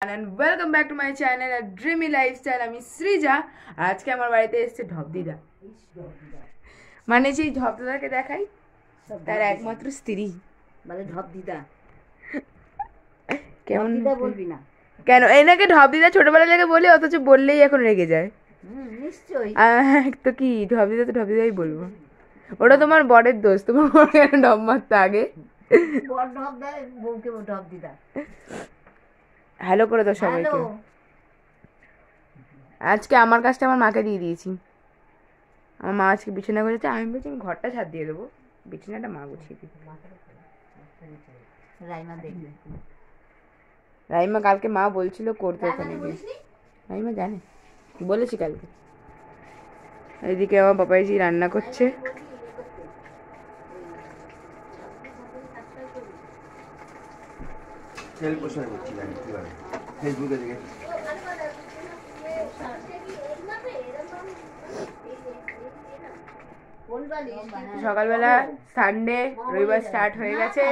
And welcome back to my channel at Dreamy Lifestyle. আমি সৃজা। আজকে আমার বাড়িতে এসেছে ঢপদিদা, মানে সেই ঢপদিদাকে দেখাই তার একমাত্র স্ত্রী, মানে ঢপদিদা। কেমন দিদা বলবি না কেন? এনাকে ঢপদিদা ছোটবেলা থেকে বলি, অথচ বললেই এখন রেগে যায়। নিশ্চয়ই তো কি ঢপদিদা তো ঢপদিদাই বলবো। ওটা তোমার বরের দোষ, তোমার বর কেন ঢপ মারতো আগে? বর ঢপ দেয়, বউকে ঢপদিদা। হ্যালো করে দাও সবাইকে। আজকে আমার কাজটা আমার মাকে দিয়ে দিয়েছি। আমার মা আজকে বিছানা করেছে, আমি বলছি আমি ঘরটা ছাদ দিয়ে দেবো, বিছানাটা মা গুছিয়ে দিই। রাইমা দেখবে, রাইমা কালকে মা বলছিল করতে, ওখানে গিয়ে রাইমা জানে, বলেছি কালকে। এইদিকে আমার পাপাইজি রান্না করছে। সকালবেলা সানডে, রবিবার স্টার্ট হয়ে গেছে।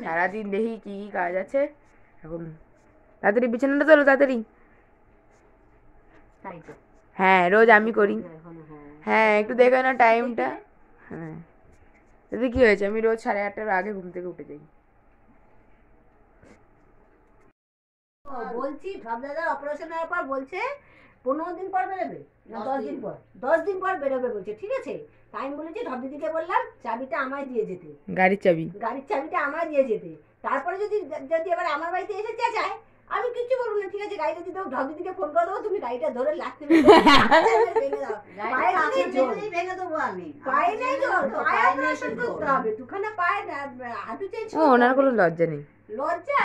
সারাদিন দেখি কি কি কাজ আছে। এখন তাড়াতাড়ি বিছানাটা তোলো, তাড়াতাড়ি। হ্যাঁ, রোজ আমি করি। হ্যাঁ, একটু দেখে না টাইমটা। হ্যাঁ, এতে কি হয়েছে, আমি রোজ 8:30টার আগে ঘুম থেকে উঠে যাই। বলছি ঢপদাদার অপারেশনের পর বলছে 15 দিন পর বেরোবে না 10 দিন পর, 10 দিন পর বেরোবে বলছে। ঠিক আছে, তাই আমি বলেছি ঢপদিদিকে বললাম চাবিটা আমায় দিয়ে যেতে, গাড়ির চাবিটা আমায় দিয়ে যেতে। তারপরে যদি এবার আমার বাড়িতে এসে চেঁচায়, আমি কিচ্ছু বলবো না। ঠিক আছে, গাড়িটা দিতে ঢপদিদিকে ফোন করে দেবো, তুমি গাড়িটা ধরে লাগতে ভেঙে দেবো। আমি পায়ে নেই জল, পায়ে অপারেশন করতে হবে, দুখানা পায়ে হাঁটু চেঞ্জ। ওনার কোনো লজ্জা নেই। লজ্জা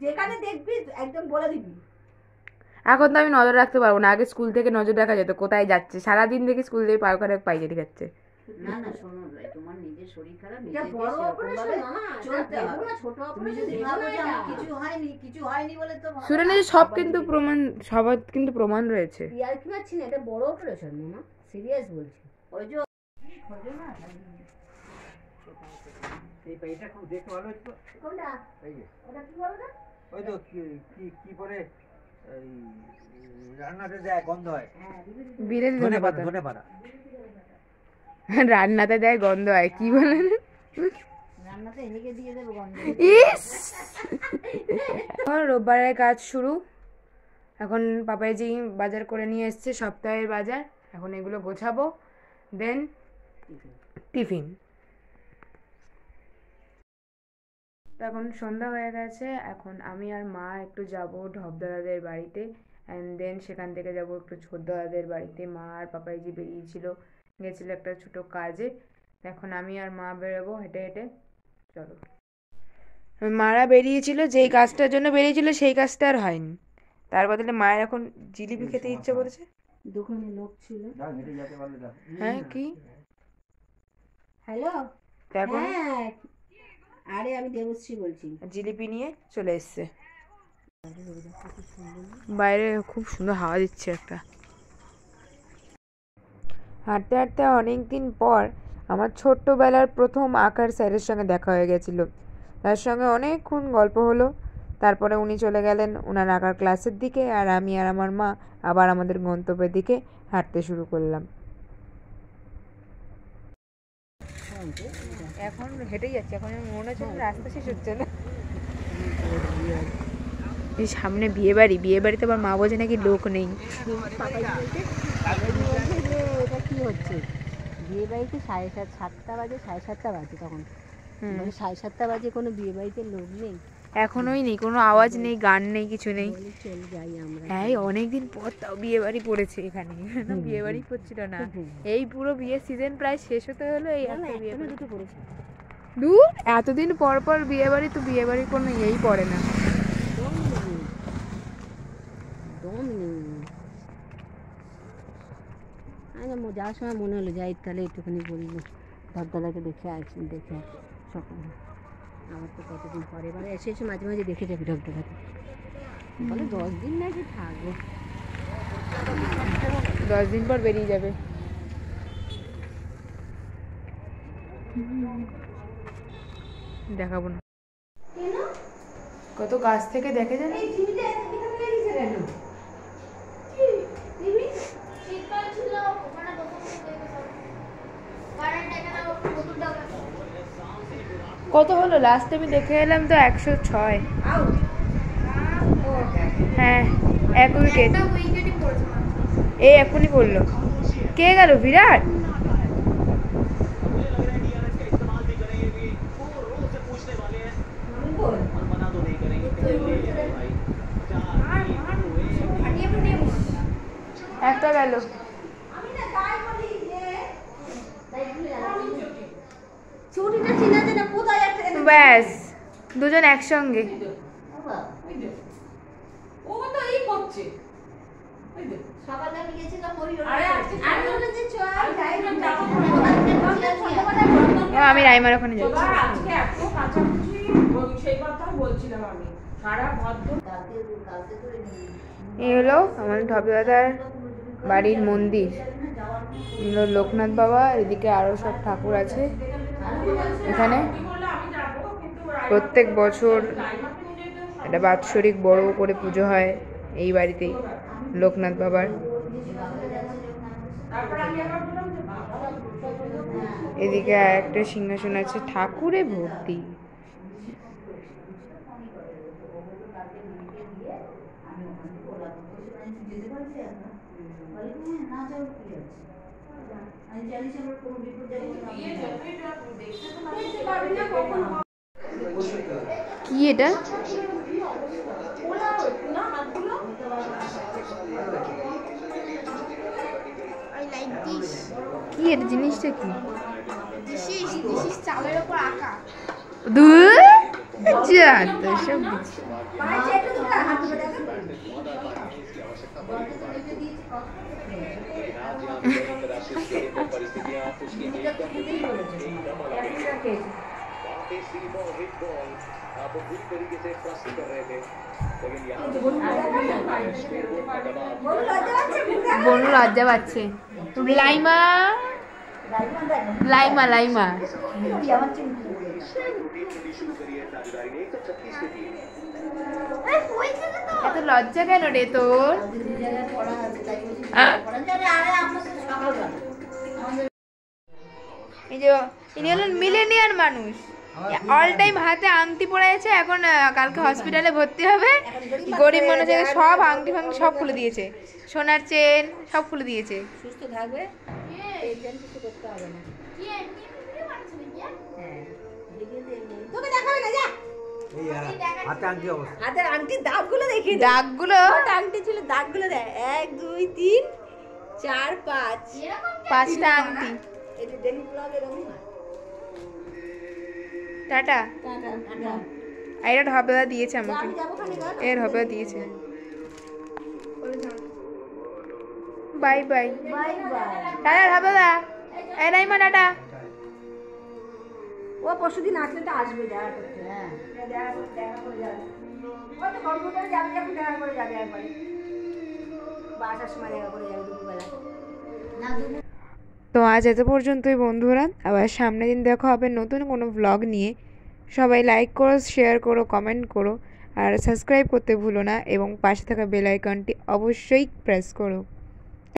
যেখানে দেখবি একদম বলে দিবি। এখন তো আমি নজর রাখতে পারবো না, আগে স্কুল থেকে নজর রাখা যেত কোথায় যাচ্ছে। সারাদিন দেখি স্কুল থেকে পার করে পাইকারি খাচ্ছে। না না, শোনো, তোমার নিজের শরীর খারাপ, নিজের বড় অপারেশন না, চলতে হবে না। ছোট অপারেশন যদি ভাবো যে আমার কিছু হয়নি বলে তো শুনে না, সব কিন্তু প্রমাণ, সবার কিন্তু প্রমাণ রয়েছে। ইয়ার কি পাচ্ছি না, এটা বড় অপারেশন না, সিরিয়াস বলছি। ওই যে এই পাইটা খুব দেখতে ভালো হচ্ছে। কোনটা? এই যে ওটা কি বলো না? ওই তো কি করে এই রান্নাতে দেয় গন্ধ হয়। বিরের ধনে পাতা রান্নাতে দেয় গন্ধ হয়, কি বলেন? রান্নাতে হেগে দিয়ে দেব গন্ধ। ইস, রোববারের কাজ শুরু। এখন পাপাইজি বাজার করে নিয়ে এসছে, সপ্তাহের বাজার। এখন এগুলো গোছাবো, দেন টিফিন। এখন সন্ধ্যা হয়ে গেছে। এখন আমি আর মা একটু যাব ঢপদাদাদের বাড়িতে, অ্যান্ড দেন সেখান থেকে যাব একটু ছোটদাদাদের বাড়িতে। মা আর পাপাইজি গেছিল একটা ছোট কাজে। এখন আমি আর মা বেরোবো হেঁটে হেঁটে। চলো। মারা বেরিয়েছিল, যেই কাজটার জন্য বেরিয়েছিল সেই কাজটা আর হয়নি। তার বদলে মায়ের এখন জিলিপি খেতে ইচ্ছে করেছে। দোকানে লোক ছিল। হ্যাঁ, কি হ্যালো, এখন আরে আমি দেবশ্রী বলছি। জিলিপি নিয়ে চলে এসছে। বাইরে খুব সুন্দর হাওয়া দিচ্ছে একটা। হাঁটতে হাঁটতে অনেক দিন পর আমার ছোট্টবেলার প্রথম আঁকার স্যারের সঙ্গে দেখা হয়ে গেছিল। তার সঙ্গে অনেকক্ষণ গল্প হলো। তারপরে উনি চলে গেলেন ওনার আঁকার ক্লাসের দিকে, আর আমি আর আমার মা আবার আমাদের গন্তব্যের দিকে হাঁটতে শুরু করলাম। এখন হেঁটেই যাচ্ছে, এখন মনে হচ্ছে রাস্তা শেষ হচ্ছে না। এই সামনে বিয়ে বাড়িতে আবার মা বলছে নাকি লোক নেই। এটা কি হচ্ছে, বিয়ে বাড়িতে 7:30 বাজে, 7:30 বাজে, তখন 7:30 বাজে, কোনো বিয়ে বাড়িতে লোক নেই এখনোই নেই, কোনো আওয়াজ নেই, গান নেই, কিছু নেই। চলে যাই আমরা। হ্যাঁ, অনেকদিন পর তাও বিয়ে বাড়ি পড়েছে এখানে, বিয়ে বাড়ি পড়ছিল না। এই পুরো বিয়ের সিজন প্রায় শেষ হতে হলো, এই একটা বিয়ে দুটো পড়েছে। দূর, এতদিন পর পর বিয়ে বাড়ি, তো বিয়ে বাড়ির কোনো ইয়েই পড়ে না। যাওয়ার সময় মনে হলো যাই তাহলে একটুখানি বলব, ঢপদাদাকে দেখে সকালে। আমার তো কতদিন পরে এবারে এসে মাঝে মাঝে দেখে যাবি ঢপদাদাকে। বলে 10 দিন নাকি থাকবো, 10 দিন পর বেরিয়ে যাবে। দেখাবো না, কত কাছ থেকে দেখে জানি। হলো? লাস্ট আমি দেখে এলাম তো 106। হ্যাঁ, 1 উইকেট। এই এখনই পড়লো। কে গেল? বিরাট? একটা গেল। ব্যাস, দুজন একসঙ্গে। আমি রাইমার ওখানে যাচ্ছি। এই হলো আমাদের ঢপদাদার বাড়ির মন্দির। হলো লোকনাথ বাবা, এদিকে আরো সব ঠাকুর আছে। এখানে প্রত্যেক বছর একটা বাৎসরিক বড় করে পুজো হয় এই বাড়িতেই, লোকনাথ বাবার। এদিকে আর একটা সিংহাসন আছে, ঠাকুরে ভর্তি। কি এটা? কি এটা? জিনিসটা কি? চালের উপর আঁকা। ধুর, যা তো সব বুঝি। বনু লজ্জা পাচ্ছে। লাইমা, লাইমা, লাইমা। এত লজ্জা কেন রে তোর? এই যে ইনি হলেন মিলেনিয়ার মানুষ, অল টাইম হাতে আংটি পরে আছে। এখন কালকে হসপিটালে ভর্তি হবে। গরিব মানুষের সব আংটি ফাংটি সব খুলে দিয়েছে, সোনার চেন সব খুলে দিয়েছে। সুস্থ থাকবে, কিছু করতে হবে না। হাতের আংটির দাগগুলো দেখি, দাগগুলো, আংটি ছিল দাগগুলো দেয়। 1 2 3 4 5 5টা আংটি। এটা ডেলি ব্লগ এরকম না। টাটা। এটা ঢপদাদা দিয়েছে আমাকে, এর ঢপদাদা দিয়েছে। Bye bye. টাটা ঢপদাদা। এই নাইমা টাটা। ও পরশুদিন আসলে তো আসবে দেখা করতে। হ্যাঁ, দেখা করে যাবে। ও তো কম্পিউটারে যাবে, যখন দেখা করে যাবে একবারে। বাসার সময় দেখা করে যাবে দুপুরবেলা। তো আজ এত পর্যন্তই বন্ধুরা, আবার সামনের দিন দেখা হবে নতুন কোনো ভ্লগ নিয়ে। সবাই লাইক করো, শেয়ার করো, কমেন্ট করো, আর সাবস্ক্রাইব করতে ভুলো না, এবং পাশে থাকা বেল আইকনটি অবশ্যই প্রেস করো।